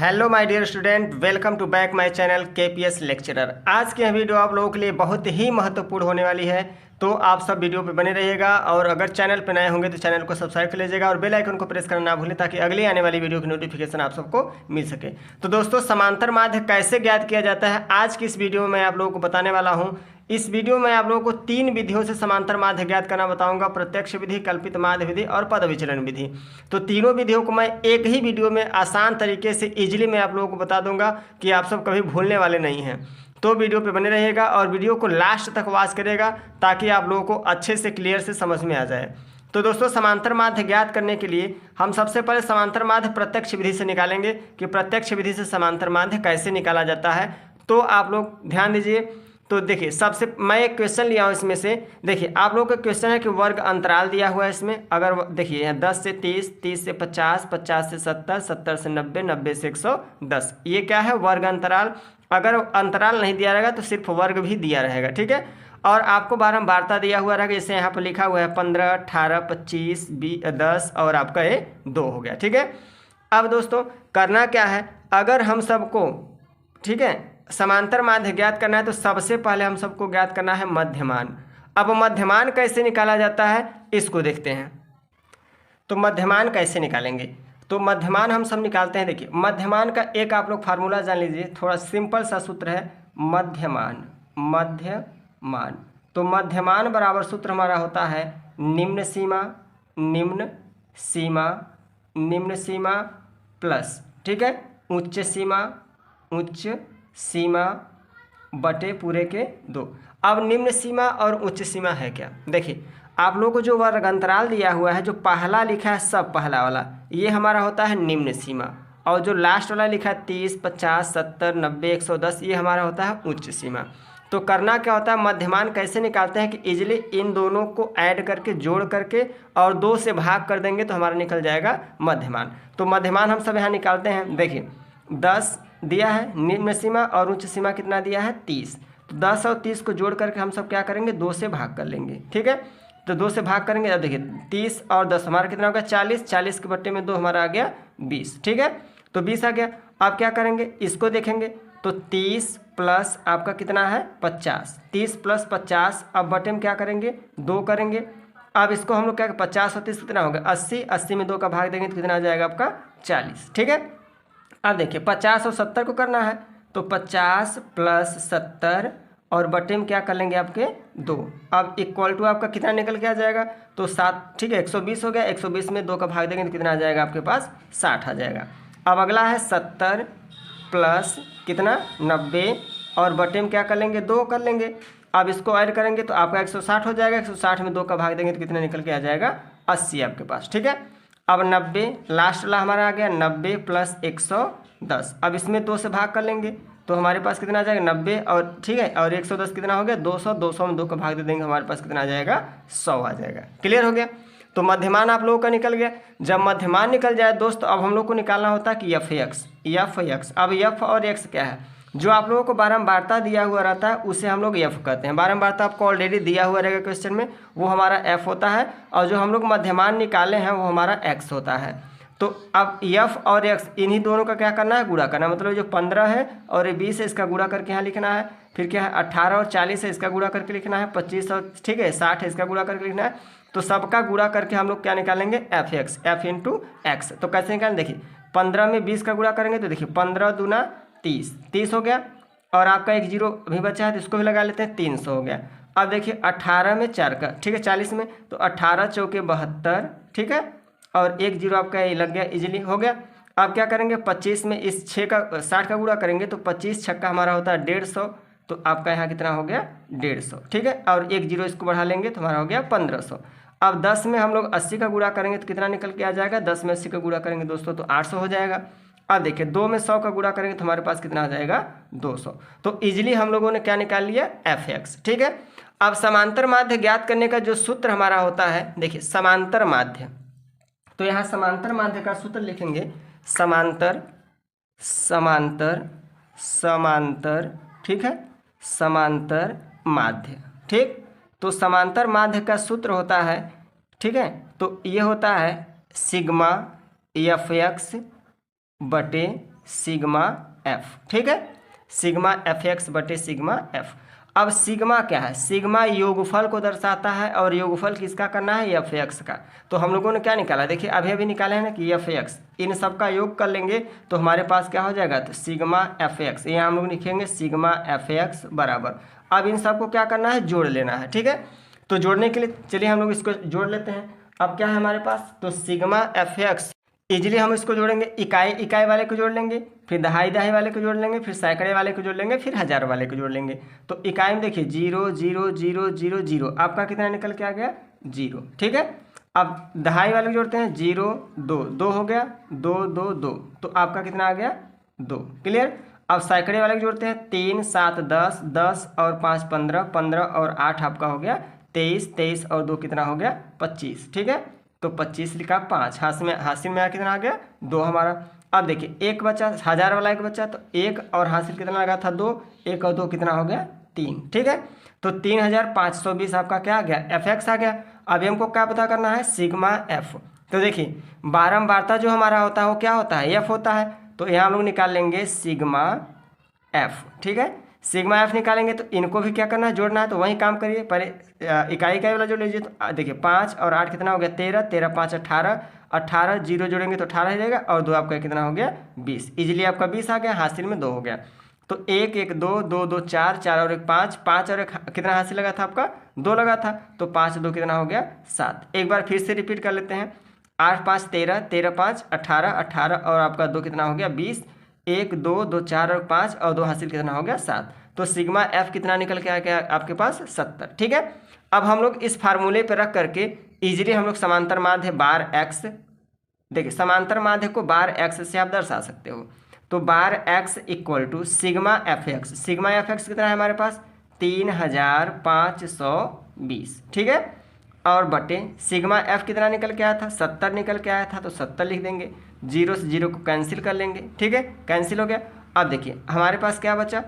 Hello my dear student, welcome to back my channel KPS lecturer. आज की यह video आप लोगों के लिए बहुत ही महत्वपूर्ण होने वाली है, तो आप सब वीडियो पे बने रहिएगा। और अगर चैनल पे नए होंगे तो चैनल को सब्सक्राइब कर लीजिएगा और बेल आइकन को प्रेस करना ना भूलें, ताकि अगली आने वाली वीडियो की नोटिफिकेशन आप सबको मिल सके। तो दोस्तों, समांतर माध्य कैसे ज्ञात किया जाता है, आज की इस वीडियो में मैं आप लोगों को बताने वाला हूँ। इस वीडियो में आप लोगों को 3 विधियों से समांतर माध्य ज्ञात करना बताऊंगा: प्रत्यक्ष विधि, कल्पित माध्य विधि और पद विचलन विधि। तो तीनों विधियों को मैं एक ही वीडियो में आसान तरीके से इजीली मैं आप लोगों को बता दूंगा कि आप सब कभी भूलने वाले नहीं हैं। तो वीडियो पे बने रहिएगा और वीडियो को लास्ट तक वॉच करिएगा, ताकि आप लोगों को अच्छे से क्लियर से समझ में आ जाए। तो दोस्तों, समांतर माध्य ज्ञात करने के लिए हम सबसे पहले समांतर माध्य प्रत्यक्ष विधि से निकालेंगे कि प्रत्यक्ष विधि से समांतर माध्य कैसे निकाला जाता है। तो आप लोग ध्यान दीजिए। तो देखिए, सबसे मैं एक क्वेश्चन लिया हूँ इसमें से। देखिए, आप लोगों का क्वेश्चन है कि वर्ग अंतराल दिया हुआ है इसमें। अगर देखिए यहाँ 10 से 30, 30 से 50, 50 से 70, 70 से 90, 90 से 110, ये क्या है? वर्ग अंतराल। अगर अंतराल नहीं दिया रहेगा तो सिर्फ वर्ग भी दिया रहेगा, ठीक है। और आपको बारंबारता दिया हुआ रहेगा, जैसे यहाँ पर लिखा हुआ है 15, 18, 25, 20, 10 और आपका ये 2 हो गया, ठीक है। अब दोस्तों, करना क्या है? अगर हम सबको, ठीक है, समांतर माध्य ज्ञात करना है तो सबसे पहले हम सबको ज्ञात करना है मध्यमान। अब मध्यमान कैसे निकाला जाता है इसको देखते हैं। तो मध्यमान कैसे निकालेंगे? तो मध्यमान हम सब निकालते हैं। देखिए, मध्यमान का एक आप लोग फार्मूला जान लीजिए, थोड़ा सिंपल सा सूत्र है मध्यमान। मध्यमान, तो मध्यमान बराबर सूत्र हमारा होता है निम्न सीमा, निम्न सीमा, निम्न सीमा प्लस, ठीक है, उच्च सीमा, उच्च सीमा बटे पूरे के 2। अब निम्न सीमा और उच्च सीमा है क्या? देखिए, आप लोगों को जो वर्ग अंतराल दिया हुआ है, जो पहला लिखा है सब पहला वाला, ये हमारा होता है निम्न सीमा। और जो लास्ट वाला लिखा है 30, 50, 70, 90, 110, ये हमारा होता है उच्च सीमा। तो करना क्या होता है? मध्यमान कैसे निकालते हैं कि इजीली इन दोनों को ऐड करके, जोड़ करके और 2 से भाग कर देंगे तो हमारा निकल जाएगा मध्यमान। तो मध्यमान हम सब यहाँ निकालते हैं। देखिए, 10 दिया है निम्न सीमा और उच्च सीमा कितना दिया है? 30। तो 10 और 30 को जोड़ करके हम सब क्या करेंगे? 2 से भाग कर लेंगे, ठीक है। तो 2 से भाग करेंगे। अब देखिए, 30 और 10 हमारा कितना होगा? 40। 40 के बट्टे में 2 हमारा आ गया 20, ठीक है। तो 20 आ गया। अब क्या करेंगे? इसको देखेंगे तो 30 प्लस आपका कितना है? 50। 30 प्लस 50, अब बटे में क्या करेंगे? 2 करेंगे। अब इसको हम लोग क्या, 50 और 30 कितना होगा? 80। 80 में 2 का भाग देंगे तो कितना आ जाएगा आपका? 40, ठीक है। अब देखिए, 50 और 70 को करना है, तो 50 प्लस 70 और बटे में क्या कर लेंगे? आपके 2। अब इक्वल टू आपका कितना निकल के आ जाएगा? तो 7, ठीक है, 120 हो गया। 120 में 2 का भाग देंगे तो कितना आ जाएगा आपके पास? 60 आ जाएगा। अब अगला है 70 प्लस कितना? 90 और बटे में क्या कर लेंगे? 2 कर लेंगे। अब इसको ऐड करेंगे तो आपका 160 हो जाएगा। 160 में 2 का भाग देंगे तो कितना निकल के आ जाएगा? 80 आपके पास, ठीक है। अब 90 लास्ट वाला हमारा आ गया, 90 प्लस 110। अब इसमें 2 से भाग कर लेंगे तो हमारे पास कितना आ जाएगा? 90 और, ठीक है, और 110 कितना हो गया? 200। 200 में 2 का भाग दे देंगे, हमारे पास कितना आ जाएगा? 100 आ जाएगा। क्लियर हो गया? तो मध्यमान आप लोगों का निकल गया। जब मध्यमान निकल जाए दोस्त, अब हम लोग को निकालना होता है कि एफ एक्स। अब एफ और एक्स क्या है? जो आप लोगों को बारंबारता दिया हुआ रहता है उसे हम लोग एफ कहते हैं। बारंबारता आपको ऑलरेडी दिया हुआ रहेगा क्वेश्चन में, वो हमारा एफ होता है। और जो हम लोग मध्यमान निकाले हैं वो हमारा एक्स होता है। तो अब एफ और एक्स, इन्हीं दोनों का क्या करना है? गुणा करना। मतलब जो 15 है और ये 20 है, इसका गुणा करके यहाँ लिखना है। फिर क्या है? 18 और 40 है, इसका गुणा करके लिखना है। 25 और, ठीक है, 60 है, इसका गुणा करके लिखना है। तो सबका गुणा करके हम लोग क्या निकालेंगे? F x, F into x. तो कैसे निकालें? देखिए, 15 में 20 का गुणा करेंगे तो देखिए 15 दूना 30, 30 हो गया। और आपका एक 0 भी बचा है तो इसको भी लगा लेते हैं, 300 हो गया। अब देखिए, 18 में 4 का, ठीक है, 40 में, तो 18 चौके 72, ठीक है, और एक 0 आपका ये लग गया, इजीली हो गया। अब क्या करेंगे? 25 में इस 6 का 60 का गुणा करेंगे तो 25 छक्का हमारा होता है 150। तो आपका यहाँ कितना हो गया? 150, ठीक है। और एक 0 इसको बढ़ा लेंगे तो हमारा हो गया 1500। अब 10 में हम लोग 80 का गुणा करेंगे तो कितना निकल के आ जाएगा? 10 में 80 का गुणा करेंगे दोस्तों तो 800 हो जाएगा। अब देखिए, 2 में 100 का गुणा करेंगे तो हमारे पास कितना आ जाएगा? 200। तो इजीली हम लोगों ने क्या निकाल लिया? एफ एक्स, ठीक है। अब समांतर माध्य ज्ञात करने का जो सूत्र हमारा होता है, देखिए, समांतर माध्य, तो यहाँ समांतर माध्य का सूत्र लिखेंगे समांतर, समांतर, समांतर, ठीक है, समांतर माध्य, ठीक। तो समांतर माध्य का सूत्र होता है, ठीक है, तो ये होता है सिग्मा एफ एक्स बटे सिग्मा एफ, ठीक है, सिग्मा एफ एक्स बटे सिग्मा एफ। अब सिग्मा क्या है, सिग्मा योगफल को दर्शाता है और योगफल किसका करना है, एफ एक्स का। तो हम लोगों ने क्या निकाला, देखिए अभी अभी निकाला है ना कि एफ एक्स, इन सब का योग कर लेंगे तो हमारे पास क्या हो जाएगा, तो सिग्मा एफ एक्स, यहाँ हम लोग लिखेंगे सिग्मा एफ एक्स बराबर। अब इन सबको क्या करना है, जोड़ लेना है, ठीक है। तो जोड़ने के लिए चलिए हम लोग इसको जोड़ लेते हैं। अब क्या है हमारे पास, तो सिग्मा एफ एक्स इजिली हम इसको जोड़ेंगे, इकाई इकाई वाले को जोड़ लेंगे, फिर दहाई दहाई वाले को जोड़ लेंगे, फिर सैकड़े वाले को जोड़ लेंगे, फिर हज़ार वाले को जोड़ लेंगे। तो इकाई में देखिए 0 0 0 0 0, आपका कितना निकल के आ गया, 0, ठीक है। अब दहाई वाले को जोड़ते हैं, 0 2 2 हो गया, 2 2 2, तो आपका कितना आ गया, 2, क्लियर। अब सैकड़े वाले को जोड़ते हैं, 3 7 10 10 और 5 15 15 और 8 आपका हो गया 23 23 और 2 कितना हो गया, 25, ठीक है। तो 25 लिखा, 5 हासिल में कितना आ गया, 2 हमारा। अब देखिए एक बचा, हज़ार वाला एक बचा, तो 1 और हासिल कितना लगा था, 2, 1 और 2 कितना हो गया, 3, ठीक है। तो 3520 आपका क्या आ गया, एफ एक्स आ गया। अभी हमको क्या पता करना है, सिग्मा एफ। तो देखिए बारंबारता जो हमारा होता है वो क्या होता है, एफ होता है। तो यहाँ हम लोग निकाल लेंगे सिग्मा एफ, ठीक है। सिग्मा एफ निकालेंगे तो इनको भी क्या करना है, जोड़ना है। तो वही काम करिए, पहले इकाई इकाई वाला जोड़ लीजिए। तो देखिए 5 और 8 कितना हो गया, 13 13 5 18 18, 0 जोड़ेंगे तो 18 हो जाएगा, और 2 आपका कितना हो गया, 20। इजीली आपका 20 आ गया, हासिल में 2 हो गया। तो 1 1 2 2 2 4 4 और 1 5 5 और 1 कितना हासिल लगा था आपका, 2 लगा था। तो 5 2 कितना हो गया, 7। एक बार फिर से रिपीट कर लेते हैं, 8 5 13 13 5 18 18 और आपका 2 कितना हो गया, 20। 1 2 2 4 और 5 और 2 हासिल कितना हो गया, 7। तो सिग्मा एफ कितना निकल के आ गया आपके पास, 70, ठीक है। अब हम लोग इस फार्मूले पर रख करके इजीली हम लोग समांतर माध्य बार एक्स, देखिए समांतर माध्य को बार एक्स से आप दर्शा सकते हो। तो bar X equal to sigma F X, sigma F X कितना है हमारे पास, 3520, ठीक है। और बटे सिग्मा एफ कितना निकल के आया था, 70 निकल के आया था, तो 70 लिख देंगे। 0 से 0 को कैंसिल कर लेंगे, ठीक है, कैंसिल हो गया। अब देखिए हमारे पास क्या बचा,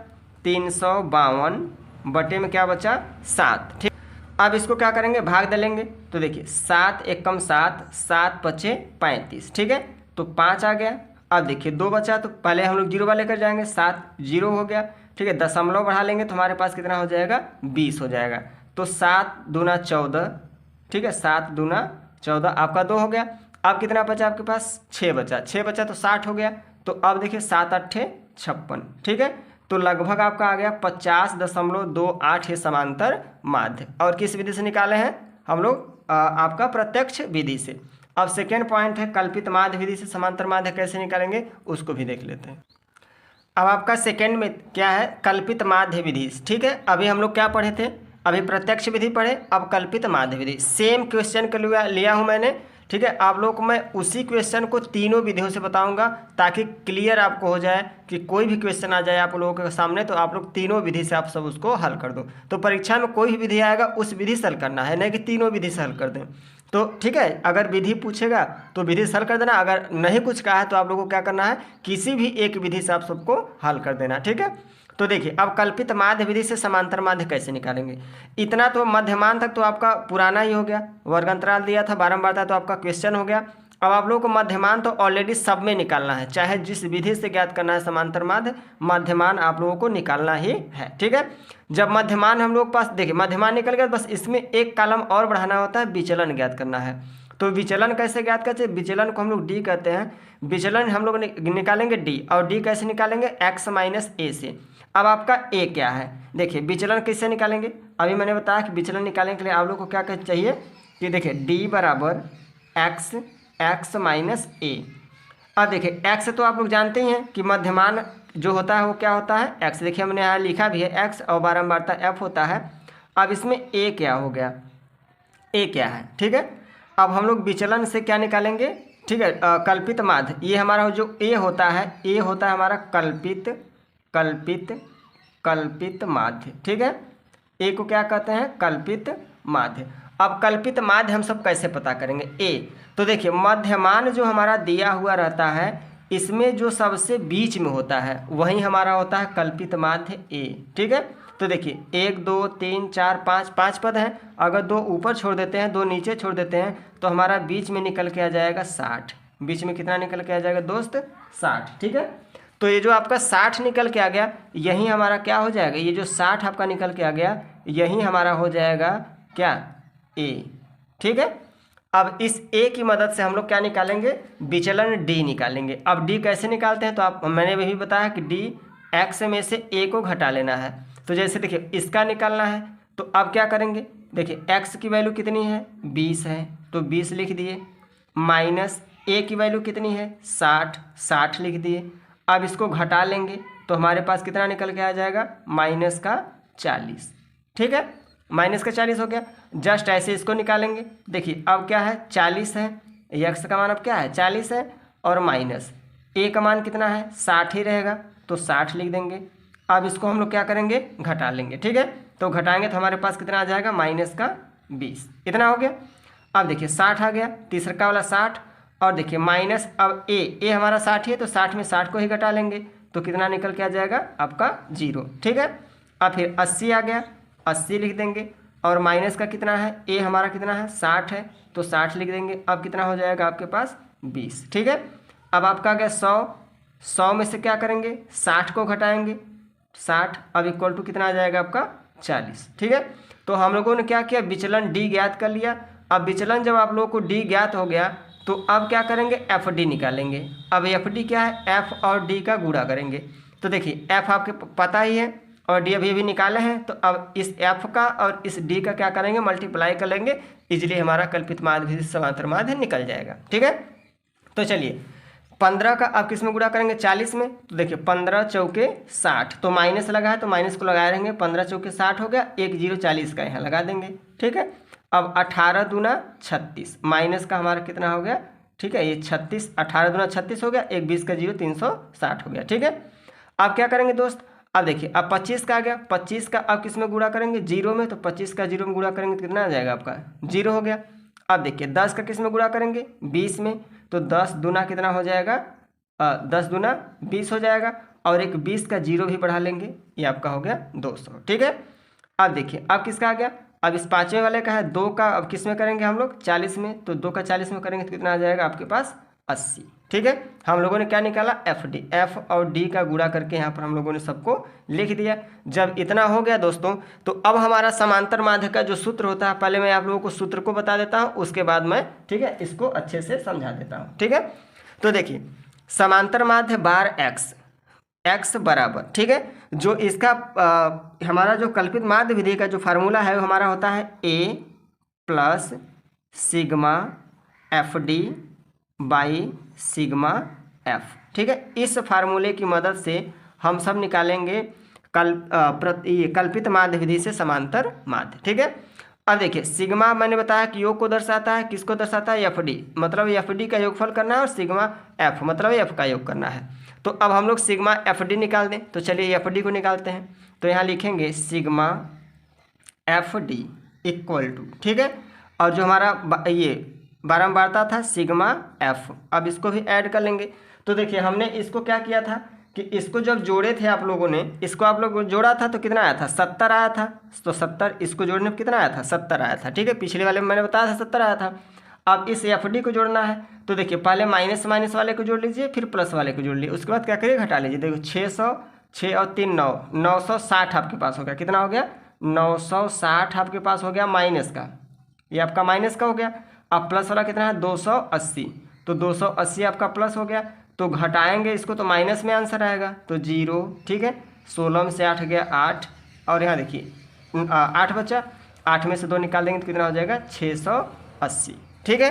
352 बटे में क्या बचा, 7, ठीक। अब इसको क्या करेंगे, भाग डालेंगे। तो देखिए 7 एकम 7 7 पचे 35, ठीक है। तो 5 आ गया। अब देखिए 2 बचा, तो पहले हम लोग 0 वाले कर जाएंगे, 7 0 हो गया, ठीक है। दशमलव बढ़ा लेंगे तो हमारे पास कितना हो जाएगा, 20 हो जाएगा। तो 7 दूना 14, ठीक है, 7 दूना 14, आपका 2 हो गया। अब कितना बचा आपके पास, 6 बचा, 6 बचा तो 60 हो गया। तो अब देखिए 7 8 56, ठीक है। तो लगभग आपका आ गया 50.28 ये समांतर माध्य। और किस विधि से निकाले हैं हम लोग, आपका प्रत्यक्ष विधि से। अब सेकेंड पॉइंट है कल्पित माध्य विधि से समांतर माध्य कैसे निकालेंगे, उसको भी देख लेते हैं। अब आपका सेकेंड में क्या है, कल्पित माध्य विधि, ठीक है। अभी हम लोग क्या पढ़े थे, अभी प्रत्यक्ष विधि पढ़े, अब कल्पित माध्य विधि। सेम क्वेश्चन को लिया हूँ मैंने, ठीक है। आप लोग को मैं उसी क्वेश्चन को तीनों विधियों से बताऊंगा ताकि क्लियर आपको हो जाए कि कोई भी क्वेश्चन आ जाए आप लोगों के सामने तो आप लोग तीनों विधि से आप सब उसको हल कर दो। तो परीक्षा में कोई भी विधि आएगा उस विधि से हल करना है, नहीं कि तीनों विधि से हल कर दें। तो ठीक है, अगर विधि पूछेगा तो विधि से हल कर देना, अगर नहीं कुछ कहा है तो आप लोगों को क्या करना है, किसी भी एक विधि से आप सबको हल कर देना, ठीक है। तो देखिए अब कल्पित माध्य विधि से समांतर माध्य कैसे निकालेंगे। इतना तो मध्यमान तक तो आपका पुराना ही हो गया, वर्ग अंतराल दिया था, बारंबारता तो आपका क्वेश्चन हो गया। अब आप लोगों को मध्यमान तो ऑलरेडी सब में निकालना है, चाहे जिस विधि से ज्ञात करना है समांतर माध्य, मध्यमान आप लोगों को निकालना ही है, ठीक है। जब मध्यमान हम लोग पास, देखिए मध्यमान निकल गया, बस इसमें एक कॉलम और बढ़ाना होता है, विचलन ज्ञात करना है। तो विचलन कैसे ज्ञात करते हैं, विचलन को हम लोग डी कहते हैं। विचलन हम लोग निकालेंगे डी, और डी कैसे निकालेंगे, एक्स माइनस ए से। अब आपका ए क्या है, देखिए विचलन कैसे निकालेंगे, अभी मैंने बताया कि विचलन निकालने के लिए आप लोग को क्या कहना चाहिए कि देखिए डी बराबर एक्स माइनस ए। अब देखिए एक्स तो आप लोग जानते ही हैं कि मध्यमान जो होता है वो क्या होता है, एक्स। देखिए हमने यहाँ लिखा भी है एक्स, और बारंबारता एफ होता है। अब इसमें ए क्या हो गया, ए क्या है, ठीक है। अब हम लोग विचलन से क्या निकालेंगे, ठीक है, कल्पित माध्य। ये हमारा जो ए होता है, ए होता है हमारा कल्पित माध्य, ठीक है। ए को क्या कहते हैं, कल्पित माध्य। अब कल्पित माध्य हम सब कैसे पता करेंगे, ए। तो देखिए मध्यमान जो हमारा दिया हुआ रहता है, इसमें जो सबसे बीच में होता है वही हमारा होता है कल्पित माध्य ए, ठीक है। तो देखिए 1 2 3 4 5 5 पद हैं, अगर 2 ऊपर छोड़ देते हैं 2 नीचे छोड़ देते हैं तो हमारा बीच में निकल के आ जाएगा 60। बीच में कितना निकल के आ जाएगा दोस्त, 60, ठीक है। तो ये जो आपका 60 निकल के आ गया, यही हमारा क्या हो जाएगा, ये जो 60 आपका निकल के आ गया यही हमारा हो जाएगा क्या, ए। ठीक है, अब इस ए की मदद से हम लोग क्या निकालेंगे, विचलन डी निकालेंगे। अब डी कैसे निकालते हैं, तो आप मैंने भी बताया कि डी एक्स में से ए को घटा लेना है। तो जैसे देखिए इसका निकालना है, तो अब क्या करेंगे, देखिए एक्स की वैल्यू कितनी है 20 है, तो 20 लिख दिए, माइनस ए की वैल्यू कितनी है 60, 60 लिख दिए। अब इसको घटा लेंगे तो हमारे पास कितना निकल के आ जाएगा, माइनस का 40। ठीक है, माइनस का 40 हो गया। जस्ट ऐसे इसको निकालेंगे, देखिए अब क्या है 40 है, एक्स का मान अब क्या है 40 है, और माइनस ए का मान कितना है 60 ही रहेगा, तो 60 लिख देंगे। अब इसको हम लोग क्या करेंगे, घटा लेंगे। ठीक है, तो घटाएंगे तो हमारे पास कितना आ जाएगा, माइनस का 20, इतना हो गया। अब देखिए 60 आ गया, तीसरा का वाला 60, और देखिए माइनस अब ए हमारा 60 है, तो 60 में 60 को ही घटा लेंगे, तो कितना निकल के आ जाएगा आपका 0। ठीक है, अब फिर 80 आ गया, 80 लिख देंगे, और माइनस का कितना है, ए हमारा कितना है 60 है, तो 60 लिख देंगे। अब कितना हो जाएगा आपके पास 20। ठीक है, अब आपका आ गया 100, 100 में से क्या करेंगे 60 को घटाएंगे, 60, अब इक्वल टू कितना आ जाएगा आपका 40। ठीक है, तो हम लोगों ने क्या किया, विचलन डी ज्ञात कर लिया। अब विचलन जब आप लोगों को डी ज्ञात हो गया, तो अब क्या करेंगे, एफ डी निकालेंगे। अब एफ डी क्या है, एफ और डी का गुणा करेंगे। तो देखिए एफ आपके पता ही है और डी अभी अभी निकाले हैं, तो अब इस एफ का और इस डी का क्या करेंगे, मल्टीप्लाई कर लेंगे, इजीली हमारा कल्पित माध्य विधि से समांतर माध्य निकल जाएगा। ठीक है, तो चलिए 15 का अब किस में गुणा करेंगे, 40 में। तो देखिए 15 चौके 60, तो माइनस लगा है तो माइनस को लगाए रहेंगे, 15 चौके 60 हो गया, 1 0 40 का यहाँ लगा देंगे। ठीक है, अब 18 दूना 36, माइनस का हमारा कितना हो गया, ठीक है ये 36, 18 दूना 36 हो गया, 1 20 का 0 360 हो गया। ठीक है, अब क्या करेंगे दोस्त, अब देखिए अब 25 का आ गया, 25 का अब किस में गुणा करेंगे, 0 में, तो 25 का 0 में गुणा करेंगे तो कितना आ जाएगा आपका 0 हो गया। अब देखिए 10 का किस में गुणा करेंगे, 20 में, तो 10 दूना कितना हो जाएगा, 10 दूना 20 हो जाएगा, और एक 20 का 0 भी बढ़ा लेंगे, ये आपका हो गया 200। ठीक है, अब देखिए अब किसका आ गया, अब इस पाँचवें वाले का है 2 का, अब किस में करेंगे हम लोग 40 में, तो 2 का 40 में करेंगे तो कितना आ जाएगा आपके पास 80। ठीक है, हम लोगों ने क्या निकाला, एफ डी, एफ और डी का गुणा करके यहाँ पर हम लोगों ने सबको लिख दिया। जब इतना हो गया दोस्तों, तो अब हमारा समांतर माध्य का जो सूत्र होता है, पहले मैं आप लोगों को सूत्र को बता देता हूँ, उसके बाद मैं ठीक है इसको अच्छे से समझा देता हूँ। ठीक है, तो देखिए समांतर माध्य बार एक्स, एक्स बराबर, ठीक है, जो इसका हमारा जो कल्पित माध्य विधि का जो फार्मूला है वो हमारा होता है A plus sigma F D by sigma F. ठीक है, इस फार्मूले की मदद से हम सब निकालेंगे कल्पित माध्य विधि से समांतर माध्य। ठीक है, अब देखिए सिग्मा मैंने बताया कि योग को दर्शाता है, किसको दर्शाता है, एफ डी, मतलब एफ डी का योगफल करना है, और सिग्मा एफ मतलब एफ का योग करना है। तो अब हम लोग सिग्मा एफ डी निकाल दें, तो चलिए एफ डी को निकालते हैं। तो यहाँ लिखेंगे sigma F D equal to, ठीक है, और जो हमारा ये बारंबारता था सिग्मा एफ, अब इसको भी ऐड कर लेंगे। तो देखिए हमने इसको क्या किया था कि इसको जब जोड़े थे आप लोगों ने, इसको आप लोगों जोड़ा था तो कितना आया था 70 आया था, तो 70 इसको जोड़ने में कितना आया था 70 आया था। ठीक है, पिछले वाले में मैंने बताया था 70 आया था। अब इस एफ डी को जोड़ना है, तो देखिए पहले माइनस माइनस वाले को जोड़ लीजिए, फिर प्लस वाले को जोड़ लीजिए, उसके बाद क्या करिए घटा लीजिए। देखो 600, 6 और 3 9, 960 आपके पास हो गया, कितना हो गया 960 आपके पास हो गया माइनस का, ये आपका माइनस का हो गया। अब प्लस वाला कितना है 280, तो 280 आपका प्लस हो गया, तो घटाएंगे इसको तो माइनस में आंसर आएगा, तो 0। ठीक है, 16 में से 8 गया 8, और यहाँ देखिए 8 बचा, 8 में से 2 निकाल देंगे तो कितना हो जाएगा 680। ठीक है,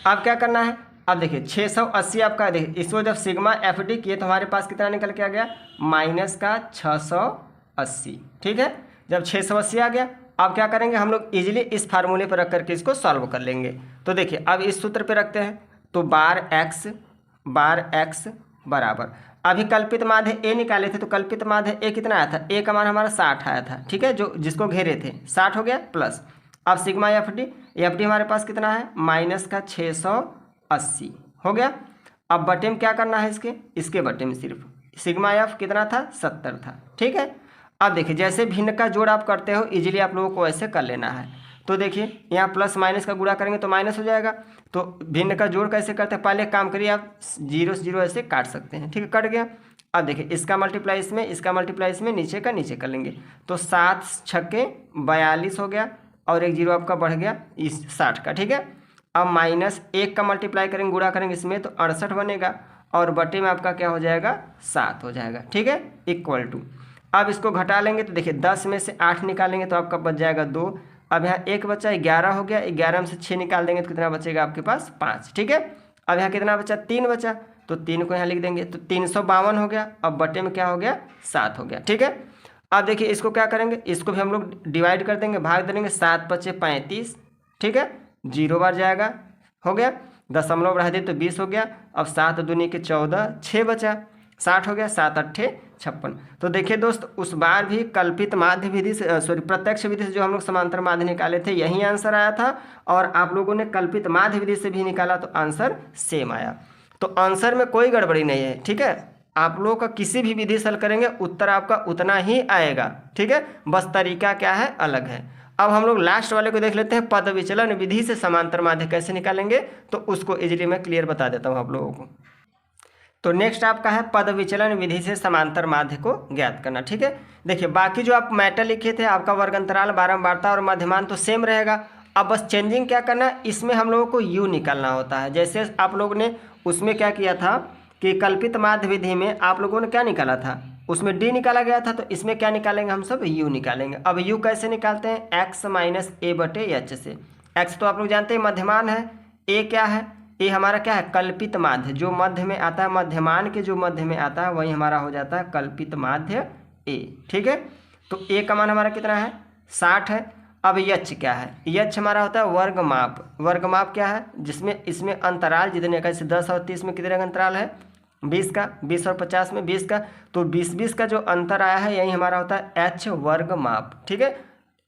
अब क्या करना है, अब देखिए 680 आपका, देखिए इसको जब सिग्मा एफ डी किए तो हमारे पास कितना निकल के आ गया माइनस का 680। ठीक है, जब 680 आ गया, अब क्या करेंगे हम लोग इजीली इस फार्मूले पर रख करके इसको सॉल्व कर लेंगे। तो देखिए अब इस सूत्र पे रखते हैं, तो बार एक्स बराबर, अभी कल्पित माध्य ए निकाले थे, तो कल्पित माध्य ए कितना आया था, ए का मान हमारा 60 आया था। ठीक है, जो जिसको घेरे थे 60 हो गया प्लस, अब सिग्मा एफ डी हमारे पास कितना है माइनस का 680 हो गया। अब बटे में क्या करना है, इसके बटे में सिर्फ सिग्मा एफ कितना था 70 था। ठीक है, अब देखिए जैसे भिन्न का जोड़ आप करते हो इजीली आप लोगों को ऐसे कर लेना है। तो देखिए यहाँ प्लस माइनस का गुणा करेंगे तो माइनस हो जाएगा। तो भिन्न का जोड़ कैसे करते हैं, पहले एक काम करिए आप 0 से 0 ऐसे काट सकते हैं, ठीक है, कट गया। अब देखिए इसका मल्टीप्लाई इसमें, इसका मल्टीप्लाई इसमें, नीचे का नीचे कर लेंगे तो 7 छक्के 42 हो गया और एक जीरो आपका बढ़ गया इस 60 का, ठीक है। अब माइनस 1 का मल्टीप्लाई करेंगे, गुणा करेंगे इसमें तो 68 बनेगा और बटे में आपका क्या हो जाएगा 7 हो जाएगा, ठीक है, इक्वल टू। अब इसको घटा लेंगे तो देखिए 10 में से 8 निकालेंगे तो आपका बच जाएगा 2। अब यहाँ 1 बचा 11 हो गया, 11 में से 6 निकाल देंगे तो कितना बचेगा आपके पास 5, ठीक है। अब यहाँ कितना बचा 3 बचा तो 3 को यहाँ लिख देंगे तो 352 हो गया। अब बटे में क्या हो गया 7 हो गया, ठीक है। अब देखिए इसको क्या करेंगे, इसको भी हम लोग डिवाइड कर देंगे, भाग दे देंगे, 7 पचे 35, ठीक है, 0 बार जाएगा, हो गया, दशमलव बढ़ा दे तो 20 हो गया। अब 7 दूनी के 14, 6 बचा, 60 हो गया, 7 अट्ठे 56। तो देखिए दोस्त उस बार भी कल्पित माध्य विधि से सॉरी प्रत्यक्ष विधि से जो हम लोग समांतर माध्य निकाले थे यही आंसर आया था, और आप लोगों ने कल्पित माध्य विधि से भी निकाला तो आंसर सेम आया। तो आंसर में कोई गड़बड़ी नहीं है, ठीक है। आप लोगों का किसी भी विधि से हल करेंगे उत्तर आपका उतना ही आएगा, ठीक है, बस तरीका क्या है अलग है। अब हम लोग लास्ट वाले को देख लेते हैं, पद विचलन विधि से समांतर माध्य कैसे निकालेंगे, तो उसको इजीली मैं क्लियर बता देता हूँ आप लोगों को। तो नेक्स्ट आपका है पद विचलन विधि से समांतर माध्य को ज्ञात करना, ठीक है। देखिए बाकी जो आप मैटर लिखे थे आपका वर्ग अंतराल, बारंबारता और मध्यमान तो सेम रहेगा। अब बस चेंजिंग क्या करना है, इसमें हम लोगों को यू निकालना होता है। जैसे आप लोग ने उसमें क्या किया था कि कल्पित माध्य विधि में आप लोगों ने क्या निकाला था, उसमें डी निकाला गया था, तो इसमें क्या निकालेंगे हम सब यू निकालेंगे। अब यू कैसे निकालते हैं, एक्स माइनस ए बटे एच से। एक्स तो आप लोग जानते हैं मध्यमान है, ए क्या है, ए हमारा क्या है कल्पित माध्य, जो मध्य में आता है, मध्यमान के जो मध्य में आता है वही हमारा हो जाता है कल्पित माध्य ए, ठीक है। तो ए का मान हमारा कितना है 60 है। अब यच क्या है, यच हमारा होता है वर्ग माप। वर्ग माप क्या है, जिसमें इसमें अंतराल जितने का, जैसे 10 और 30 में कितने का अंतराल है 20 का, 20 और 50 में 20 का, तो 20-20 का जो अंतर आया है यही हमारा होता है एच वर्ग माप, ठीक है।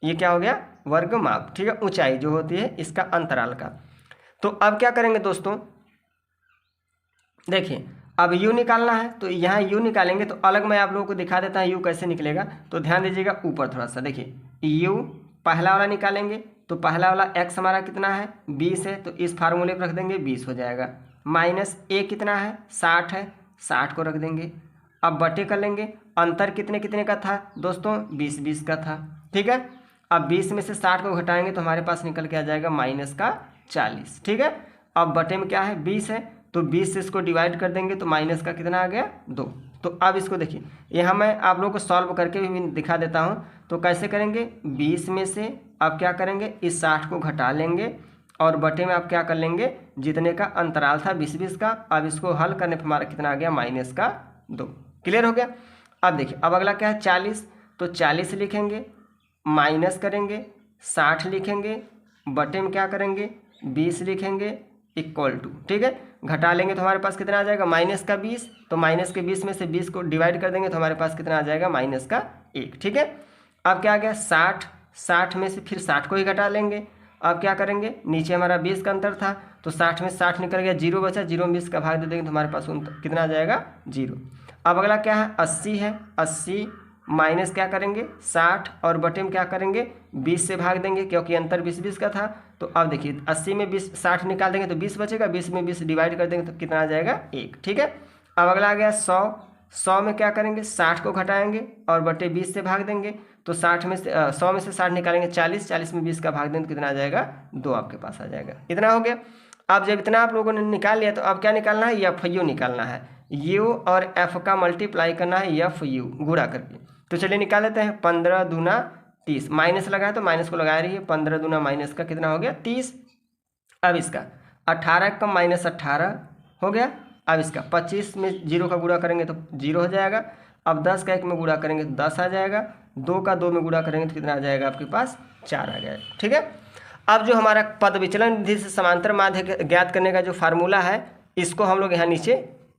ये क्या हो गया वर्ग माप, ठीक है, ऊंचाई जो होती है इसका अंतराल का। तो अब क्या करेंगे दोस्तों, देखिए अब u निकालना है तो यहाँ u निकालेंगे तो अलग मैं आप लोगों को दिखा देता हूँ u कैसे निकलेगा। तो ध्यान दीजिएगा ऊपर थोड़ा सा, देखिए u पहला वाला निकालेंगे तो पहला वाला x हमारा कितना है 20 है, तो इस फार्मूले पर रख देंगे 20 हो जाएगा, माइनस a कितना है 60 है, 60 को रख देंगे। अब बटे कर लेंगे, अंतर कितने कितने का था दोस्तों 20-20 का था, ठीक है। अब 20 में से 60 को घटाएंगे तो हमारे पास निकल के आ जाएगा माइनस का 40, ठीक है। अब बटे में क्या है 20 है, तो 20 से इसको डिवाइड कर देंगे तो माइनस का कितना आ गया 2। तो अब इसको देखिए यहाँ मैं आप लोगों को सॉल्व करके भी दिखा देता हूँ। तो कैसे करेंगे, 20 में से अब क्या करेंगे इस 60 को घटा लेंगे और बटे में आप क्या कर लेंगे जितने का अंतराल था 20-20 का, अब इसको हल करने पर हमारा कितना आ गया माइनस का 2। क्लियर हो गया। अब देखिए अब अगला क्या है 40, तो 40 लिखेंगे, माइनस करेंगे, 60 लिखेंगे, बटे में क्या करेंगे 20 लिखेंगे, इक्वल टू, ठीक है, घटा लेंगे तो हमारे पास कितना आ जाएगा माइनस का 20, तो माइनस के 20 में से 20 को डिवाइड कर देंगे तो हमारे पास कितना आ जाएगा माइनस का 1, ठीक है। अब क्या आ गया 60, 60 में से फिर 60 को ही घटा लेंगे। अब क्या करेंगे, नीचे हमारा 20 का अंतर था तो 60 में 60 निकल गया, 0 बचा, 0 में 20 का भाग दे देंगे तो हमारे पास कितना आ जाएगा 0। अब अगला क्या है 80 है, 80 माइनस क्या करेंगे 60 और बटे में क्या करेंगे 20 से भाग देंगे क्योंकि अंतर 20-20 का था। तो अब देखिए 80 में 20 60 निकाल देंगे तो 20 बचेगा, 20 में 20 डिवाइड कर देंगे तो कितना आ जाएगा 1, ठीक है। अब अगला आ गया 100, 100 में क्या करेंगे 60 को घटाएंगे और बटे 20 से भाग देंगे तो 60 में से 100 में से 60 निकालेंगे 40, 40 में 20 का भाग देंगे तो कितना आ जाएगा 2 आपके पास आ जाएगा। इतना हो गया। अब जब इतना आप लोगों ने निकाल लिया तो अब क्या निकालना है एफ यू निकालना है, यू और एफ का मल्टीप्लाई करना है एफ यू गुणा करके। तो चलिए निकाल लेते हैं, 15 दूना 30, माइनस लगाया तो माइनस को लगा रही है, 15 दूना माइनस का कितना हो गया 30। अब इसका 18 का माइनस 18 हो गया। अब इसका 25 में 0 का गुणा करेंगे तो 0 हो जाएगा। अब 10 का 1 में गुणा करेंगे तो 10 आ जाएगा, 2 का 2 में गुणा करेंगे तो कितना आ जाएगा आपके पास 4 आ जाएगा, ठीक है। अब जो हमारा पद विचलन विधि से समांतर माध्य ज्ञात करने का जो फार्मूला है इसको हम लोग यहाँ नीचे,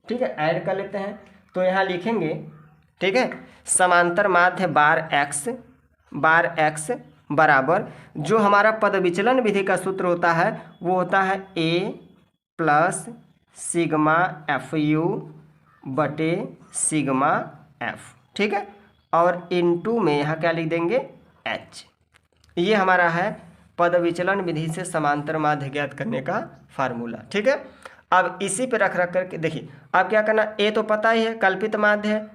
ठीक है, ऐड कर लेते हैं। तो यहाँ लिखेंगे, ठीक है, समांतर माध्य बार x बराबर जो हमारा पद विचलन विधि का सूत्र होता है वो होता है a plus sigma F you बटे सिग्मा एफ, ठीक है, और इनटू में यहाँ क्या लिख देंगे h। ये हमारा है पद विचलन विधि से समांतर माध्य ज्ञात करने का फार्मूला। ठीक है, अब इसी पे रख करके देखिए अब क्या करना, ए तो पता ही है कल्पित माध्य है,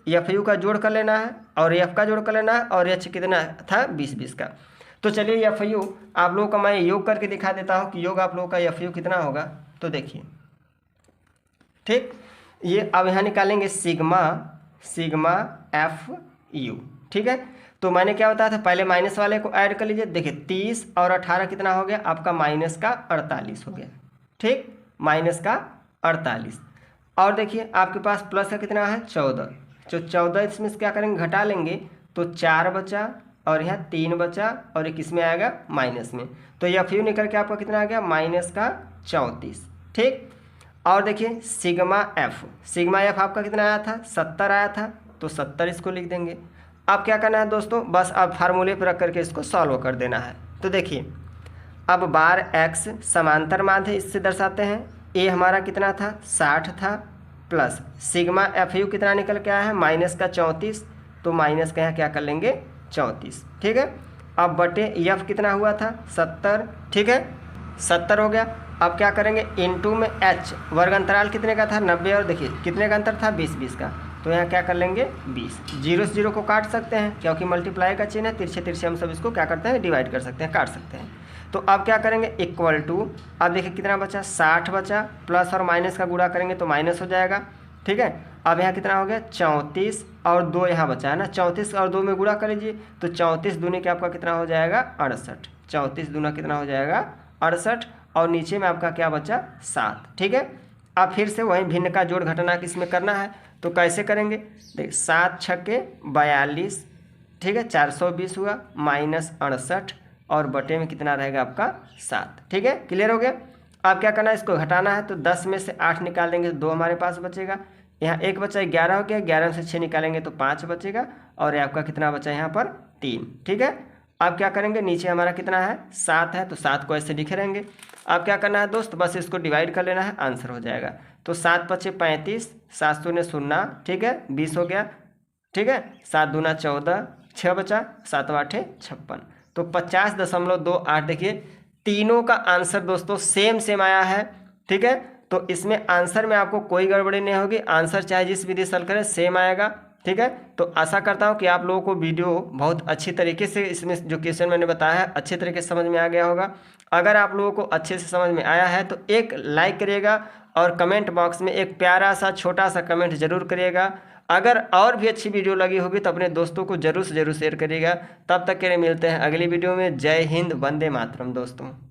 एफ यू का जोड़ कर लेना है और एफ का जोड़ कर लेना है और एच कितना था 20 का। तो चलिए एफ यू आप लोगों का मैं योग करके दिखा देता हूँ कि योग आप लोगों का एफ यू कितना होगा। तो देखिए ठीक, ये अब यहाँ निकालेंगे सिग्मा एफ यू। ठीक है, तो मैंने क्या बताया था, पहले माइनस वाले को ऐड कर लीजिए। देखिए 30 और 18 कितना हो गया आपका, माइनस का 48 हो गया। ठीक, माइनस का 48। और देखिए आपके पास प्लस का कितना है 14, जो 14 इसमें से क्या करेंगे घटा लेंगे तो 4 बचा और यहाँ 3 बचा और एक इसमें आएगा माइनस में। तो एफ यू निकल के आपका कितना आ गया माइनस का 34। ठीक, और देखिए सिग्मा एफ आपका कितना आया था 70 आया था, तो 70 इसको लिख देंगे। अब क्या करना है दोस्तों, बस अब फार्मूले पर रख करके इसको सॉल्व कर देना है। तो देखिए अब बार एक्स समांतर माध्य इससे दर्शाते हैं। ए हमारा कितना था 60 था, प्लस सिग्मा एफ यू कितना निकल के आया है माइनस का 34, तो माइनस का यहाँ क्या कर लेंगे 34। ठीक है, अब बटे एफ कितना हुआ था 70। ठीक है, 70 हो गया। अब क्या करेंगे इनटू में एच, वर्ग अंतराल कितने का था 90 और देखिए कितने का अंतर था 20 का, तो यहाँ क्या कर लेंगे 20। 0 से 0 को काट सकते हैं क्योंकि मल्टीप्लाई का चिन्ह है, तिरछे तिरछे हम सब इसको क्या करते हैं डिवाइड कर सकते हैं, काट सकते हैं। तो अब क्या करेंगे इक्वल टू, अब देखिए कितना बचा 60 बचा, प्लस और माइनस का गुणा करेंगे तो माइनस हो जाएगा। ठीक है, अब यहाँ कितना हो गया 34 और 2 यहाँ बचा है ना, 34 और 2 में गुणा कर लीजिए तो 34 दूनी के आपका कितना हो जाएगा 68। 34 दूना कितना हो जाएगा 68 और नीचे में आपका क्या बचा 7। ठीक है, अब फिर से वही भिन्न का जोड़ घटाना किसमें करना है, तो कैसे करेंगे, देख 7 छक्के 42। ठीक है, 420 हुआ माइनस 68 और बटे में कितना रहेगा आपका 7। ठीक है, क्लियर हो गया। अब क्या करना है इसको घटाना है, तो 10 में से 8 निकाल देंगे तो 2 हमारे पास बचेगा, यहाँ 1 बचा 11 हो गया, 11 में से 6 निकालेंगे तो 5 बचेगा और आपका कितना बचा यहाँ पर 3। ठीक है, अब क्या करेंगे नीचे हमारा कितना है 7 है, तो 7 को ऐसे लिखे रहेंगे। अब क्या करना है दोस्त, बस इसको डिवाइड कर लेना है, आंसर हो जाएगा। तो 7 पचे 35, 7 शून्य 0। ठीक है, 20 हो गया। ठीक है, 7 दूना 14, 6 बचा, 7 8 56, तो 50.28। देखिए तीनों का आंसर दोस्तों सेम आया है। ठीक है, तो इसमें आंसर में आपको कोई गड़बड़ी नहीं होगी, आंसर चाहे जिस विधि से हल करें सेम आएगा। ठीक है, तो आशा करता हूँ कि आप लोगों को वीडियो बहुत अच्छी तरीके से, इसमें जो क्वेश्चन मैंने बताया है अच्छे तरीके से समझ में आ गया होगा। अगर आप लोगों को अच्छे से समझ में आया है तो एक लाइक करिएगा और कमेंट बॉक्स में एक प्यारा सा छोटा सा कमेंट जरूर करिएगा। अगर और भी अच्छी वीडियो लगी होगी तो अपने दोस्तों को जरूर से जरूर शेयर करिएगा। तब तक के लिए मिलते हैं अगली वीडियो में। जय हिंद, वंदे मातरम दोस्तों।